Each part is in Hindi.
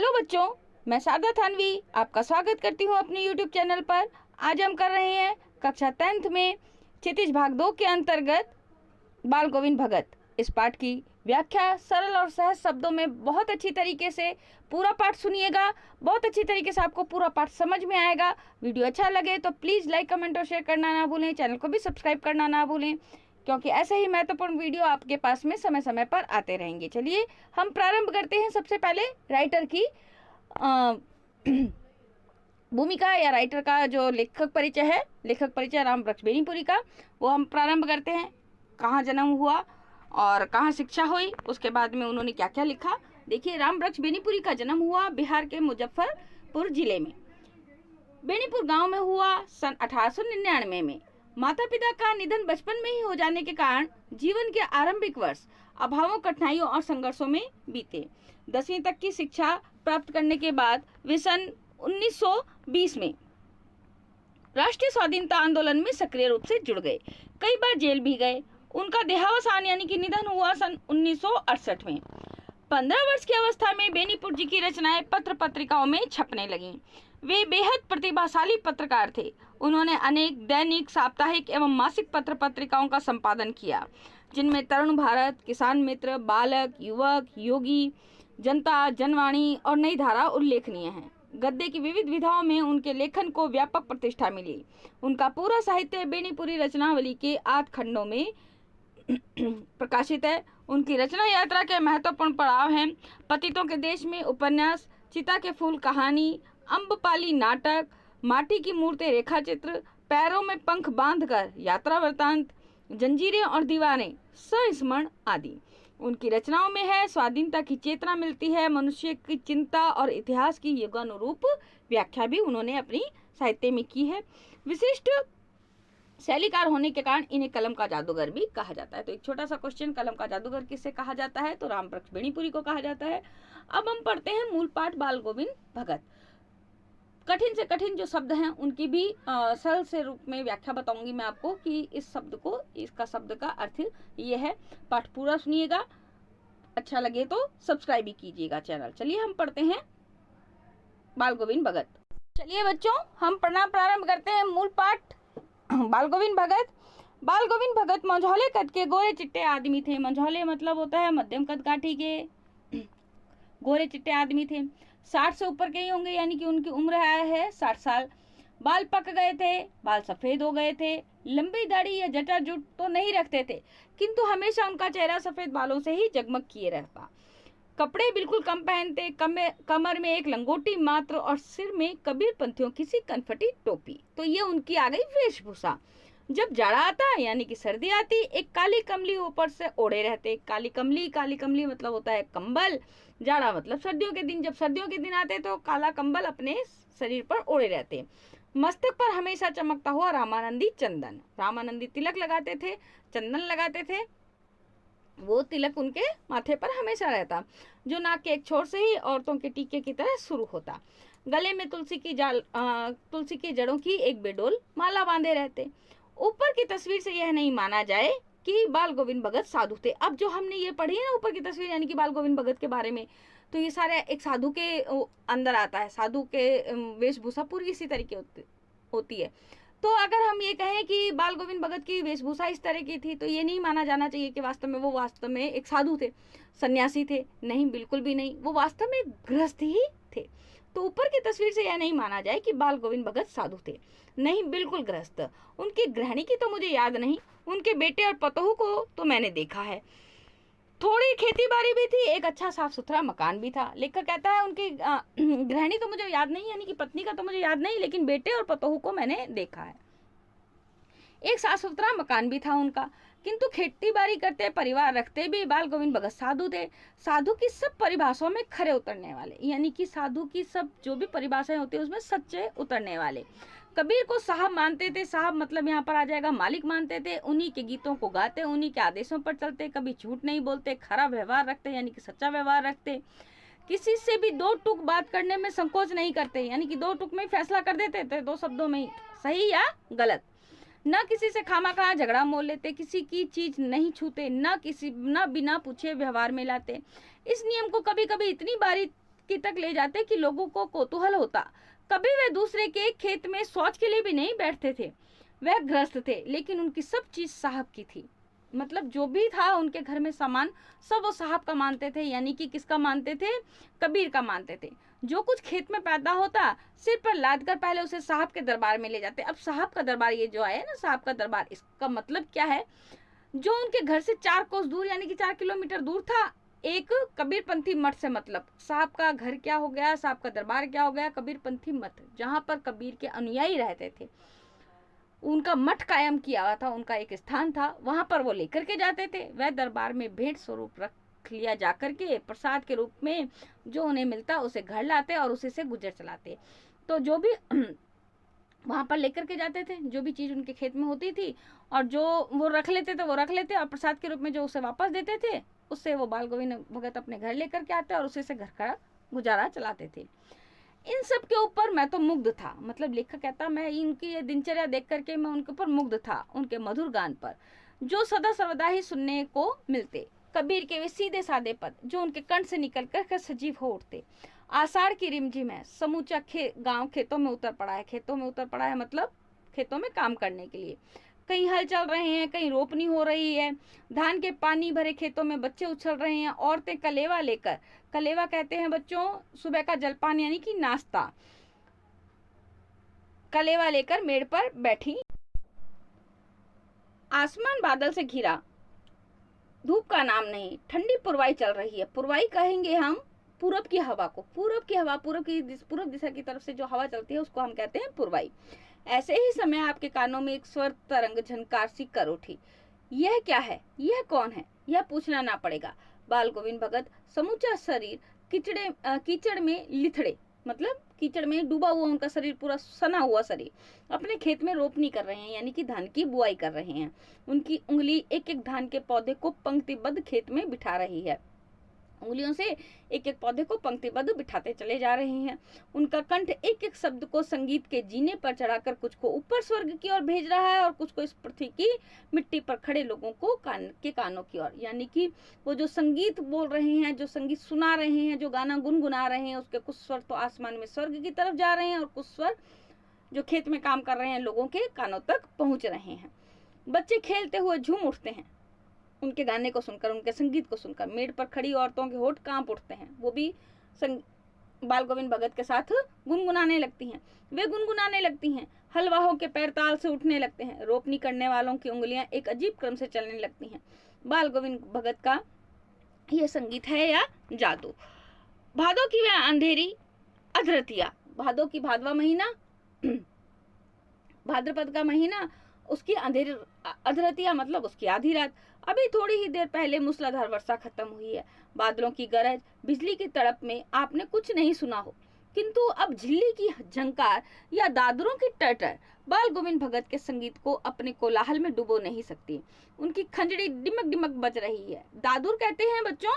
हेलो बच्चों, मैं शारदा थानवी आपका स्वागत करती हूँ अपने YouTube चैनल पर। आज हम कर रहे हैं कक्षा 10th में क्षितिज भाग 2 के अंतर्गत बाल गोविंद भगत। इस पाठ की व्याख्या सरल और सहज शब्दों में बहुत अच्छी तरीके से पूरा पाठ सुनिएगा। बहुत अच्छी तरीके से आपको पूरा पाठ समझ में आएगा। वीडियो अच्छा लगे तो प्लीज़ लाइक, कमेंट और शेयर करना ना भूलें। चैनल को भी सब्सक्राइब करना ना भूलें, क्योंकि ऐसे ही महत्वपूर्ण वीडियो आपके पास में समय समय पर आते रहेंगे। चलिए हम प्रारंभ करते हैं। सबसे पहले राइटर की भूमिका या राइटर का जो लेखक परिचय है, लेखक परिचय रामवृक्ष बेनीपुरी का, वो हम प्रारंभ करते हैं। कहाँ जन्म हुआ और कहाँ शिक्षा हुई, उसके बाद में उन्होंने क्या क्या लिखा। देखिए, रामवृक्ष बेनीपुरी का जन्म हुआ बिहार के मुजफ्फरपुर जिले में बेनीपुर गांव में हुआ सन 1899 में। माता पिता का निधन बचपन में ही हो जाने के कारण जीवन के आरंभिक वर्ष अभावों, कठिनाइयों और संघर्षों में बीते। 10वीं तक की शिक्षा प्राप्त करने के बाद वे सन 1920 में राष्ट्रीय स्वाधीनता आंदोलन में सक्रिय रूप से जुड़ गए। कई बार जेल भी गए। उनका देहावसान यानी कि निधन हुआ सन 1968 में। 15 वर्ष की अवस्था में बेनीपुर जी की रचनाएं पत्र पत्रिकाओं में छपने लगीं। वे बेहद प्रतिभाशाली पत्रकार थे। उन्होंने अनेक दैनिक, साप्ताहिक एवं मासिक पत्र पत्रिकाओं का संपादन किया, जिनमें तरुण भारत, किसान मित्र, बालक, युवक, योगी, जनता, जनवाणी और नई धारा उल्लेखनीय हैं। गद्य की विविध विधाओं में उनके लेखन को व्यापक प्रतिष्ठा मिली। उनका पूरा साहित्य बेनीपुरी रचनावली के 8 खंडों में प्रकाशित है। उनकी रचना यात्रा के महत्वपूर्ण पड़ाव हैं पतितों के देश में उपन्यास, चिता के फूल कहानी, अम्बपाली नाटक, माटी की मूर्तें रेखाचित्र, पैरों में पंख बांधकर यात्रा वृतांत, जंजीरें और दीवारें, संस्मरण आदि। उनकी रचनाओं में है स्वाधीनता की चेतना मिलती है, मनुष्य की चिंता और इतिहास की युगानुरूप व्याख्या भी उन्होंने अपनी साहित्य में की है। विशिष्ट शैलीकार होने के कारण इन्हें कलम का जादूगर भी कहा जाता है। तो एक छोटा सा क्वेश्चन, कलम का जादूगर किससे कहा जाता है? तो रामवृक्ष बेनीपुरी को कहा जाता है। अब हम पढ़ते हैं मूल पाठ बाल गोविंद भगत। कठिन से कठिन जो शब्द हैं उनकी भी सरल से रूप में व्याख्या बताऊंगी मैं आपको कि इस शब्द को, इसका शब्द का अर्थ ये है। पाठ पूरा सुनिएगा, अच्छा लगे तो सब्सक्राइब भी कीजिएगा चैनल। चलिए हम पढ़ते हैं बाल गोविंद भगत। चलिए बच्चों, हम पढ़ना प्रारंभ करते हैं मूल पाठ बाल गोविंद भगत। बाल गोविंद भगत मंझौले कद के गोरे चिट्टे आदमी थे। मंझौले मतलब होता है मध्यम कद काठी के गोरे चिट्टे आदमी थे। 60 से ऊपर के ही होंगे, यानी कि उनकी उम्र है 60 साल। बाल पक गए थे, बाल सफेद हो गए थे। लंबी दाढ़ी या जटाजुट तो नहीं रखते थे, किंतु हमेशा उनका चेहरा सफेद बालों से ही जगमग किए रहता। कपड़े बिल्कुल कम पहनते, कमर में एक लंगोटी मात्र और सिर में कबीर पंथियों की सी कनफटी टोपी। तो ये उनकी आ गई वेशभूषा। जब जाड़ा आता यानी कि सर्दी आती, एक काली कमली ऊपर से ओढ़े रहते। काली कमली मतलब होता है कंबल। जाड़ा मतलब सर्दियों के दिन। जब सर्दियों के दिन आते तो काला कंबल अपने शरीर पर ओढ़े रहते। मस्तक पर हमेशा चमकता हुआ रामानंदी चंदन, रामानंदी तिलक लगाते थे, चंदन लगाते थे। वो तिलक उनके माथे पर हमेशा रहता, जो नाक के एक छोर से ही औरतों के टीके की तरह शुरू होता। गले में तुलसी की जड़ों की एक बेडोल माला बांधे रहते। ऊपर की तस्वीर से यह नहीं माना जाए कि बाल गोविंद भगत साधु थे। अब जो हमने ये पढ़ी है ना ऊपर की तस्वीर, यानी कि बाल गोविंद भगत के बारे में, तो ये सारे एक साधु के अंदर आता है। साधु के वेशभूषा पूरी इसी तरीके होती है। तो अगर हम ये कहें कि बाल गोविंद भगत की वेशभूषा इस तरह की थी, तो ये नहीं माना जाना चाहिए कि वास्तव में एक साधु थे, सन्यासी थे। नहीं, बिल्कुल भी नहीं, वो वास्तव में गृहस्थ ही थे। तो ऊपर की तस्वीर से यह नहीं माना जाए कि बाल गोविंद भगत साधु थे। नहीं, बिल्कुल गृहस्थ। उनकी गृहिणी की तो मुझे याद नहीं, उनके बेटे और पतोहू को तो मैंने देखा है। थोड़ी खेती बाड़ी भी थी, एक अच्छा साफ सुथरा मकान भी था। लेखक कहता है उनकी गृहिणी तो मुझे याद नहीं, यानी कि पत्नी का तो मुझे याद नहीं, लेकिन बेटे और पतोहू को मैंने देखा है। एक साफ सुथरा मकान भी था उनका, किंतु खेती बाड़ी करते, परिवार रखते भी बाल गोविंद भगत साधु थे। साधु की सब परिभाषाओं में खरे उतरने वाले, यानी कि साधु की सब जो भी परिभाषाएं होती है उसमें सच्चे उतरने वाले। कबीर को साहब मानते थे। साहब मतलब यहाँ पर आ जाएगा मालिक मानते थे। उन्हीं के गीतों को गाते, उन्हीं के आदेशों पर चलते, कभी झूठ नहीं बोलते, खरा व्यवहार रखते, यानी कि सच्चा व्यवहार रखते। किसी से भी दो टूक बात करने में संकोच नहीं करते, यानी कि दो टूक में ही फैसला कर देते थे, 2 शब्दों में ही, सही या गलत। न किसी से खामा झगड़ा मोल लेते, किसी की चीज नहीं छूते, न बिना पूछे व्यवहार में लाते। इस नियम को कभी कभी इतनी की तक ले जाते कि लोगों को कौतूहल होता। कभी वे दूसरे के खेत में शौच के लिए भी नहीं बैठते थे। वह गृहस्थ थे, लेकिन उनकी सब चीज साहब की थी। मतलब जो भी था उनके घर में सामान सब वो साहब का मानते थे, यानी कि किसका मानते थे? कबीर का मानते थे। जो कुछ खेत में पैदा होता सिर पर लाद कर पहले उसे साहब के दरबार में ले जाते। अब साहब का दरबार ये जो आया ना, साहब का दरबार, इसका मतलब क्या है? जो उनके घर से 4 कोस दूर यानी कि 4 किलोमीटर दूर था एक कबीरपंथी मठ से, मतलब साहब का घर क्या हो गया, साहब का दरबार क्या हो गया? कबीरपंथी मठ, जहां पर कबीर के अनुयायी रहते थे, उनका मठ कायम किया हुआ था, उनका एक स्थान था, वहां पर वो लेकर के जाते थे। वह दरबार में भेंट स्वरूप रख लिया जाकर के प्रसाद के रूप में जो उन्हें मिलता उसे घर लाते और उसी से गुजर चलाते। तो जो भी वहां पर लेकर के जाते थे, जो भी चीज उनके खेत में होती थी, और जो वो रख लेते थे वो रख लेते, और प्रसाद के रूप में जो उसे वापस देते थे उससे वो बाल गोविंद भगत अपने घर लेकर के आते और उसी से घर का गुजारा चलाते थे। इन सब के ऊपर मैं तो मुग्ध था। मतलब लेखक कहता, मैं इनकी ये दिनचर्या देख करके मैं उनके ऊपर मुग्ध था, उनके मधुर गान पर जो सदा सर्वदा ही सुनने को मिलते। कबीर के वे सीधे सादे पद जो उनके कंठ से निकल कर सजीव हो उठते। आषाढ़ की रिमझिम है, समूचा गांव खेतों में उतर पड़ा है। खेतों में उतर पड़ा है मतलब खेतों में काम करने के लिए। कहीं हल चल रहे हैं, कहीं रोपनी हो रही है। धान के पानी भरे खेतों में बच्चे उछल रहे हैं। औरतें कलेवा लेकर, कलेवा कहते हैं बच्चों सुबह का जलपान यानी कि नाश्ता, कलेवा लेकर मेड़ पर बैठी। आसमान बादल से घिरा, धूप का नाम नहीं, ठंडी पुरवाई चल रही है। पुरवाई कहेंगे हम पूरब की हवा को। पूरब की हवा, पूरब दिशा की तरफ से जो हवा चलती है उसको हम कहते हैं पुरवाई। ऐसे ही समय आपके कानों में एक स्वर तरंग झनकार सी कर उठी। यह क्या है? यह कौन है? यह पूछना ना पड़ेगा। बाल गोविंद भगत समूचा शरीर कीचड़ में लिथड़े, मतलब कीचड़ में डूबा हुआ उनका शरीर, पूरा सना हुआ शरीर, अपने खेत में रोपनी कर रहे हैं, यानी कि धान की बुआई कर रहे हैं। उनकी उंगली एक एक धान के पौधे को पंक्तिबद्ध खेत में बिठा रही है। उंगलियों से एक एक पौधे को पंक्तिबद्ध बिठाते चले जा रहे हैं। उनका कंठ एक एक शब्द को संगीत के जीने पर चढ़ाकर कुछ को ऊपर स्वर्ग की ओर भेज रहा है और कुछ को इस पृथ्वी की मिट्टी पर खड़े लोगों को कानों की ओर। यानी कि वो जो संगीत बोल रहे हैं, जो संगीत सुना रहे हैं, जो गाना गुनगुना रहे हैं, उसके कुछ स्वर तो आसमान में स्वर्ग की तरफ जा रहे हैं और कुछ स्वर जो खेत में काम कर रहे हैं लोगों के कानों तक पहुंच रहे हैं। बच्चे खेलते हुए झूम उठते हैं उनके गाने को सुनकर, उनके संगीत को सुनकर। मेड़ पर खड़ी औरतों के होठ कांप उठते हैं, वो भी बाल गोविंद भगत के साथ गुनगुनाने लगती हैं। वे गुनगुनाने लगती हैं, हलवाहों के पैर ताल से उठने लगते हैं, रोपनी करने वालों की उंगलियां एक अजीब क्रम से चलने लगती हैं। बाल गोविंद भगत का यह संगीत है या जादू। भादों की वह अंधेरी अधरतिया, भादों की भादवा महीना, भाद्रपद का महीना, उसकी अंधेरी अधरतिया मतलब उसकी आधी रात। अभी थोड़ी ही देर पहले मूसलाधार वर्षा खत्म हुई है। बादलों की गरज, बिजली की तड़प में आपने कुछ नहीं सुना हो, किंतु अब झिल्ली की झंकार या दादरों की टटर बाल गोविंद भगत के संगीत को अपने कोलाहल में डुबो नहीं सकती। उनकी खंजड़ी डिमक डिमक बज रही है। दादुर कहते हैं बच्चों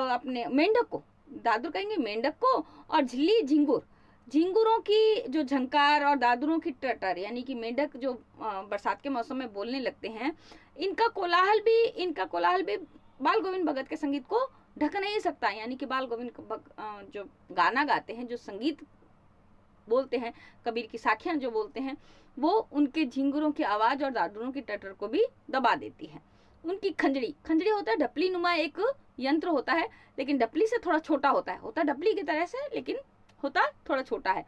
अपने मेंढक को, दादुर कहेंगे मेंढक को, और झिल्ली झिंगुर, झिंगुरों की जो झंकार और दादुरों की टटर, यानी कि मेंढक जो बरसात के मौसम में बोलने लगते हैं, इनका कोलाहल भी बाल गोविंद भगत के संगीत को ढक नहीं सकता। यानी कि बाल गोविंद जो गाना गाते हैं, जो संगीत बोलते हैं, कबीर की साखियां जो बोलते हैं, वो उनके झिंगुरों की आवाज और दादुरों की टटर को भी दबा देती है। उनकी खंजड़ी होता है ढपली नुमा एक यंत्र होता है, लेकिन ढपली से थोड़ा छोटा होता है ढपली की तरह से, लेकिन होता थोड़ा छोटा है।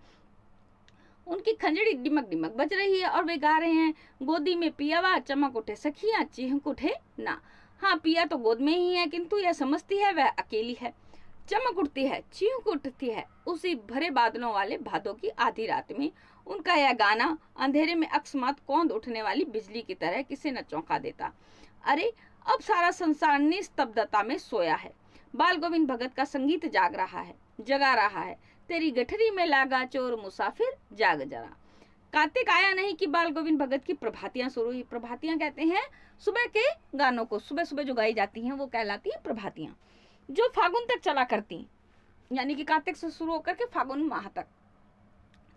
उनकी खंजड़ी डिमक डिमक बज रही है और वे गा रहे हैं, गोदी में पियावा चमक उठे सखियां चिहक उठे ना। हाँ, पिया तो गोद में ही है, किंतु यह समझती है वह अकेली है। चमक उठती है, चिहक उठती है उसी भरे बादलों वाले भादों की आधी रात में। उनका यह गाना अंधेरे में अकस्मात कौंध उठने वाली बिजली की तरह किसे न चौंका देता। अरे अब सारा संसार निस्तब्धता में सोया है, बाल गोविंद भगत का संगीत जगा रहा है। तेरी गठरी में लागा चोर मुसाफिर जाग जरा। कार्तिक आया नहीं कि बाल गोविंद भगत की प्रभातियां शुरू हुई। प्रभातियां कहते हैं सुबह के गानों को, सुबह सुबह जो गाई जाती हैं वो कहलाती है प्रभातियां, जो फागुन तक चला करती, यानी कि कार्तिक से शुरू होकर के फागुन माह तक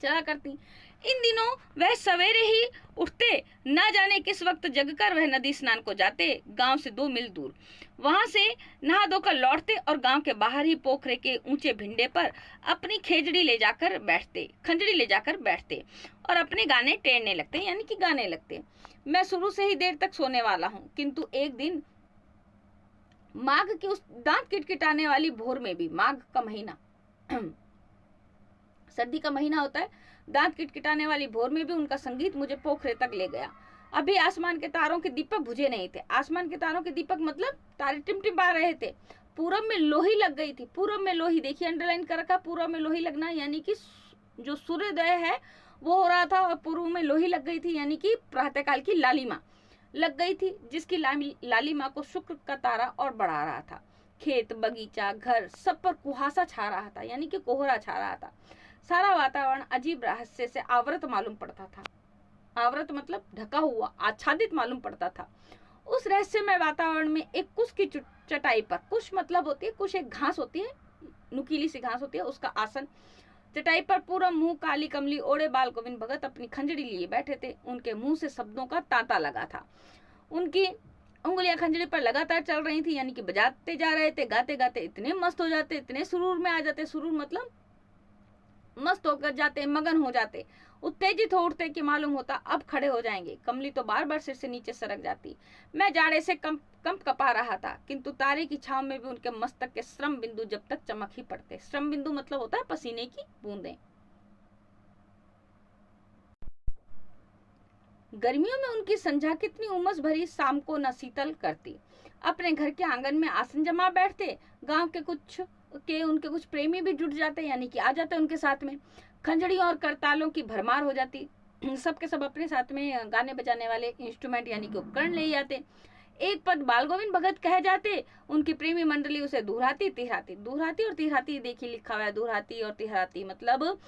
चला करती। इन दिनों वह सवेरे ही उठते, ना जाने किस वक्त जगकर वह नदी स्नान को जाते, गांव से 2 मील दूर। वहां से नहा धोकर लौटते और गांव के बाहर ही पोखरे के ऊंचे भिंडे पर अपनी खंजड़ी ले जाकर बैठते और अपने गाने टेरने लगते, यानी कि गाने लगते। मैं शुरू से ही देर तक सोने वाला हूँ, किंतु एक दिन माघ की उस दांत किटकिटाने वाली भोर में भी, माघ का महीना सर्दी का महीना होता है, दांत किटकिटाने वाली भोर में भी उनका संगीत मुझे पोखरे तक ले गया। अभी आसमान के तारों के दीपक बुझे नहीं थे। आसमान के तारों के दीपक मतलब तारे टिमटिमा रहे थे। पूरब में लोही लग गई थी। पूरब में लोही, देखिए अंडरलाइन कर रखा, पूरब में लोही लगना, यानी कि जो सूर्योदय है वो हो रहा था और पूर्व में लोही लग गई थी, यानी कि प्रातःकाल की लालिमा लग गई थी, जिसकी लालिमा को शुक्र का तारा और बढ़ा रहा था। खेत, बगीचा, घर, सब पर कुहासा छा रहा था, यानी कि कोहरा छा रहा था। सारा वातावरण अजीब रहस्य से आवृत मालूम पड़ता था। आवृत मतलब ढका हुआ, आच्छादित मालूम पड़ता था। उस रहस्यमय वातावरण में एक कुश की चटाई पर, कुश मतलब होती है, कुश एक घास होती है, नुकीली सी घास होती है, उसका आसन, चटाई पर पूरा मुंह काली कमली ओढ़े बाल गोविंद भगत अपनी खंजड़ी लिए बैठे थे। उनके मुंह से शब्दों का तांता लगा था। उनकी उंगलियां खंजड़ी पर लगातार चल रही थी, यानी कि बजाते जा रहे थे। गाते गाते इतने मस्त हो जाते, इतने सुरूर में आ जाते, सुरूर मतलब मस्त होकर जाते, मगन हो जाते, उत्तेजित हो उठते कि मालूम होता अब खड़े हो जाएंगे। कमली तो बार बार सिर से नीचे सरक जाती। मैं जाड़े से कंप कपा रहा था, किंतु तारे की छांव में भी उनके मस्तक के श्रम बिंदु जब तक चमक ही पड़ते। श्रम बिंदु मतलब होता है पसीने की बूंदें। गर्मियों में उनकी संध्या कितनी उमस भरी शाम को न शीतल करती। अपने घर के आंगन में आसन जमा बैठते। गांव के उनके कुछ प्रेमी भी जुट जाते, यानी कि आ जाते उनके साथ में। खंजड़ी और करतालों की भरमार हो जाती। सबके सब अपने साथ में गाने बजाने वाले इंस्ट्रूमेंट यानी कि उपकरण ले जाते। एक पद बाल गोविंद भगत कह जाते। उनकी प्रेमी मंडली उसे दुहराती तिहराती, दुहराती और तिहराती, देखिए लिखा हुआ है दुहराती और तिहराती, मतलब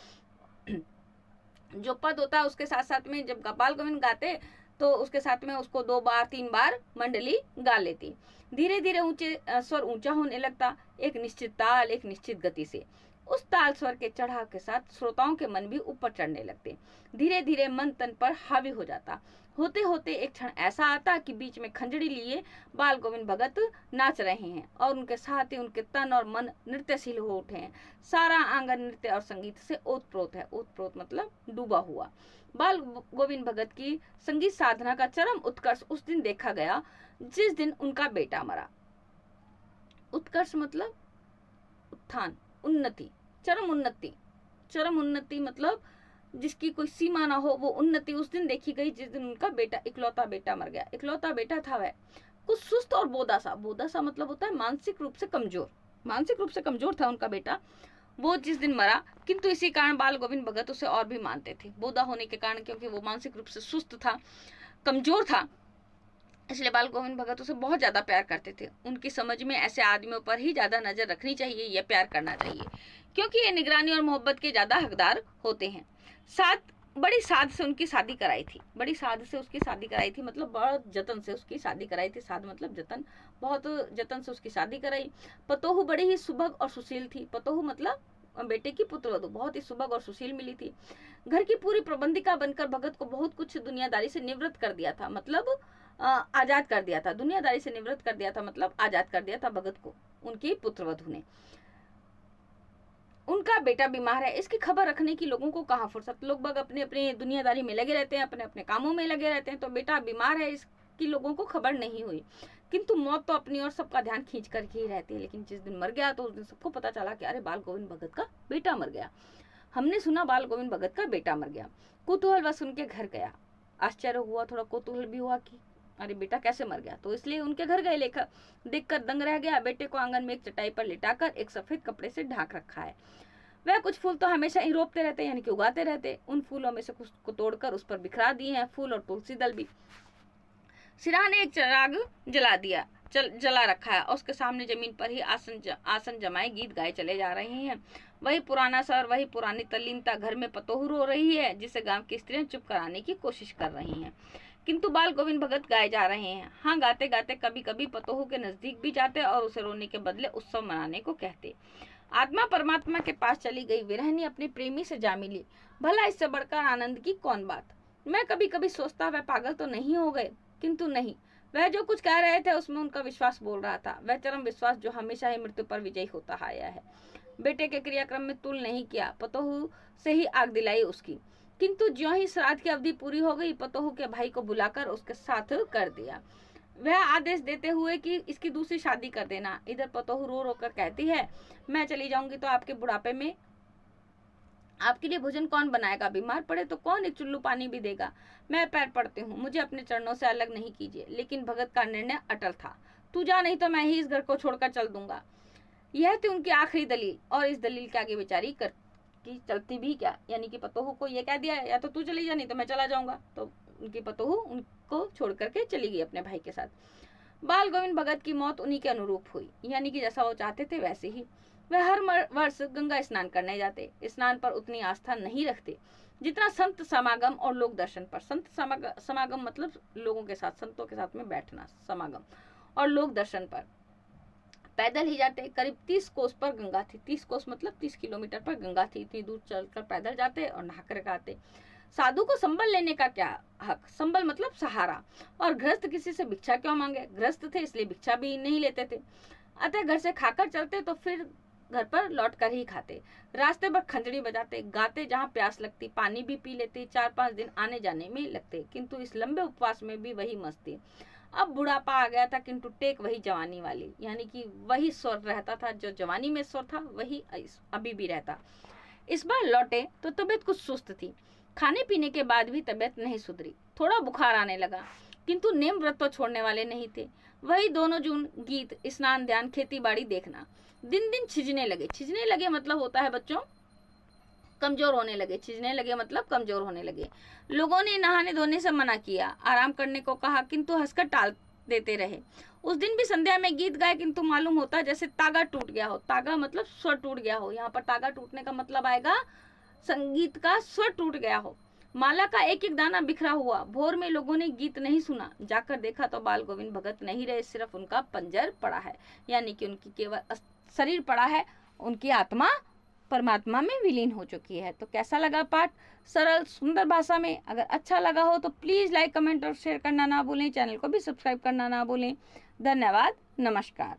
जो पद होता है उसके साथ साथ में जब बाल गोविंद गाते तो उसके साथ में उसको 2 बार 3 बार मंडली गा लेती। धीरे धीरे स्वर ऊंचा होने लगता, एक निश्चित ताल, एक निश्चित गति से। उस ताल स्वर के चढ़ाव के साथ श्रोताओं के मन भी ऊपर चढ़ने लगते। धीरे धीरे मन तन पर हावी हो जाता। होते होते एक क्षण ऐसा आता कि बीच में खंजड़ी लिए बाल गोविंद भगत नाच रहे हैं और उनके साथ ही उनके तन और मन नृत्यशील हो उठे हैं। सारा आंगन नृत्य और संगीत से ओतप्रोत है। ओतप्रोत मतलब डूबा हुआ। बाल गोविंद भगत की संगीत साधना का चरम उत्कर्ष उस दिन देखा गया जिस दिन उनका बेटा मरा। उत्कर्ष मतलब उत्थान, उन्नति, चरम उन्नति। चरम उन्नति मतलब जिसकी कोई सीमा ना हो, वो उन्नति उस दिन देखी गई जिस दिन उनका बेटा, इकलौता बेटा मर गया। इकलौता बेटा था वह कुछ सुस्त और बोदासा। बोदासा मतलब होता है मानसिक रूप से कमजोर। मानसिक रूप से कमजोर था उनका बेटा, वो जिस दिन मरा। किंतु इसी कारण बाल गोविंद भगत उसे और भी मानते थे, बोधा होने के कारण, क्योंकि वो मानसिक रूप से सुस्त था, कमजोर था, इसलिए बाल गोविंद भगत उसे बहुत ज्यादा प्यार करते थे। उनकी समझ में ऐसे आदमियों पर ही ज्यादा नजर रखनी चाहिए या प्यार करना चाहिए, क्योंकि ये निगरानी और मोहब्बत के ज्यादा हकदार होते हैं। बड़ी साध से उनकी शादी कराई थी। बड़ी साध से उसकी शादी कराई थी मतलब बहुत जतन से उसकी शादी कराई थी। साध मतलब जतन, बहुत जतन से उसकी शादी कराई। पतोहू बड़ी ही सुभग और सुशील थी। पतोहू मतलब बेटे की पुत्रवधू बहुत ही सुभग और सुशील मिली थी। घर की पूरी प्रबंधिका बनकर भगत को बहुत कुछ दुनियादारी से निवृत्त कर दिया था, मतलब आजाद कर दिया था। दुनियादारी से निवृत्त कर दिया था मतलब आजाद कर दिया था भगत को उनकी पुत्रवधू ने। उनका बेटा बीमार है, इसकी खबर रखने की लोगों को कहाँ फुर्सत। लोग बाग अपने अपने दुनियादारी में लगे रहते हैं, अपने अपने कामों में लगे रहते हैं, तो बेटा बीमार है इसकी लोगों को खबर नहीं हुई। किंतु मौत तो अपनी और सबका ध्यान खींच कर ही रहती है। लेकिन जिस दिन मर गया तो उस दिन सबको पता चला कि अरे बाल गोविंद भगत का बेटा मर गया। हमने सुना बाल गोविंद भगत का बेटा मर गया। कुतूहल वह सुन के घर गया। आश्चर्य हुआ, थोड़ा कुतूहल भी हुआ कि अरे बेटा कैसे मर गया, तो इसलिए उनके घर गए। लेखक देखकर दंग रह गया। बेटे को आंगन में एक चटाई पर लिटाकर एक सफेद कपड़े से ढाक रखा है। वह कुछ फूल तो हमेशा ही रोपते रहते, यानी कि उगाते रहते। उन फूलों में से कुछ को तोड़कर उस पर बिखरा दिए हैं, फूल और तुलसी दल भी। सिराह ने एक चिराग जला रखा है और उसके सामने जमीन पर ही आसन जमाए गीत गाए चले जा रहे हैं। वही पुराना सर, वही पुरानी तल्लीनता। घर में पतोहू रो रही है जिसे गांव की स्त्रियां चुप कराने की कोशिश कर रही हैं, किंतु बाल गोविंद भगत गाए जा रहे हैं। हाँ, गाते गाते कभी कभी पतोहू के नजदीक भी जाते और उसे रोने के बदले उत्सव मनाने को कहते। आत्मा परमात्मा के पास चली गई, विरहनी अपने प्रेमी से जा मिली। भला इससे बढ़कर आनंद की कौन बात। मैं कभी कभी सोचता वह पागल तो नहीं हो गए, किंतु नहीं, वह जो कुछ कह रहे थे उसमें उनका विश्वास बोल रहा था, वह चरम विश्वास जो हमेशा ही मृत्यु पर विजयी होता आया है। बेटे के क्रियाक्रम में तुल नहीं किया, पतोहू से ही आग दिलाई उसकी, किंतु ज्यों ही श्राद्ध की अवधि पूरी हो गई, पतोहू के भाई को बुलाकर उसके साथ कर दिया। वह आदेश देते हुए कि इसकी दूसरी शादी कर देना। इधर पतोहू रो रो कर कहती है, मैं चली जाऊंगी तो आपके बुढ़ापे में आपके लिए भोजन कौन बनाएगा, बीमार पड़े तो कौन एक चुल्लू पानी भी देगा। मैं पैर पड़ती हूँ, मुझे अपने चरणों से अलग नहीं कीजिए। लेकिन भगत का निर्णय अटल था, तू जा नहीं तो मैं ही इस घर को छोड़कर चल दूंगा। यह थी उनकी आखिरी दलील, और इस दलील के आगे बेचारी कर की चलती भी क्या, यानी कि पतोहू को यह कह दिया या तो तू चली जा नहीं तो मैं चला जाऊंगा। तो उनकी पतोहू उनको छोड़ करके चली गई अपने भाई के साथ। बाल गोविंद भगत की मौत उन्हीं के अनुरूप हुई, यानी कि जैसा वो चाहते थे वैसे ही। वह हर वर्ष गंगा स्नान करने जाते, स्नान पर उतनी आस्था नहीं रखते जितना संत समागम और लोक दर्शन पर। संत समागम मतलब लोगों के साथ, संतों के साथ में बैठना, समागम, और लोक दर्शन पर पैदल ही जाते। करीब 30 कोस पर गंगा थी, 30 कोस मतलब 30 किलोमीटर पर गंगा थी। इतनी दूर चलकर पैदल जाते और नहाकर आते। साधु को संबल लेने का क्या हक, संबल मतलब सहारा, और गृहस्थ किसी से भिक्षा क्यों मांगे, गृहस्थ थे इसलिए भिक्षा भी नहीं लेते थे। अतः घर से खाकर चलते तो फिर घर पर लौट कर ही खाते। रास्ते पर खंजड़ी बजाते, गाते, जहाँ प्यास लगती पानी भी पी लेते। 4-5 दिन आने जाने में लगते, किंतु इस लंबे उपवास में भी वही मस्ती। अब बुढ़ापा आ गया था, किंतु टेक वही जवानी वाली, यानी कि वही स्वर रहता था जो जवानी में स्वर था, वही अभी भी रहता। इस बार लौटे तो तबीयत कुछ सुस्त थी, खाने पीने के बाद भी तबीयत नहीं सुधरी, थोड़ा बुखार आने लगा, किंतु नेम व्रत तो छोड़ने वाले नहीं थे। वही दोनों जून, गीत, स्नान, ध्यान, खेती बाड़ी देखना। दिन दिन छिजने लगे मतलब होता है बच्चों कमजोर होने लगे, छिजने लगे मतलब कमजोर होने लगे। लोगों ने नहाने धोने से मना किया, आराम करने को कहा, किंतु हंसकर टाल देते रहे। उस दिन भी संध्या में गीत गाए, किंतु मालूम होता जैसे तागा टूट गया हो। तागा मतलब स्वर टूट गया हो, यहाँ पर तागा टूटने का मतलब आएगा संगीत का स्वर टूट गया हो। माला का एक एक दाना बिखरा हुआ। भोर में लोगों ने गीत नहीं सुना, जाकर देखा तो बाल गोविंद भगत नहीं रहे, सिर्फ उनका पंजर पड़ा है, यानी कि उनकी केवल शरीर पड़ा है, उनकी आत्मा परमात्मा में विलीन हो चुकी है। तो कैसा लगा पाठ, सरल सुंदर भाषा में। अगर अच्छा लगा हो तो प्लीज लाइक, कमेंट और शेयर करना ना भूलें। चैनल को भी सब्सक्राइब करना ना भूलें। धन्यवाद, नमस्कार।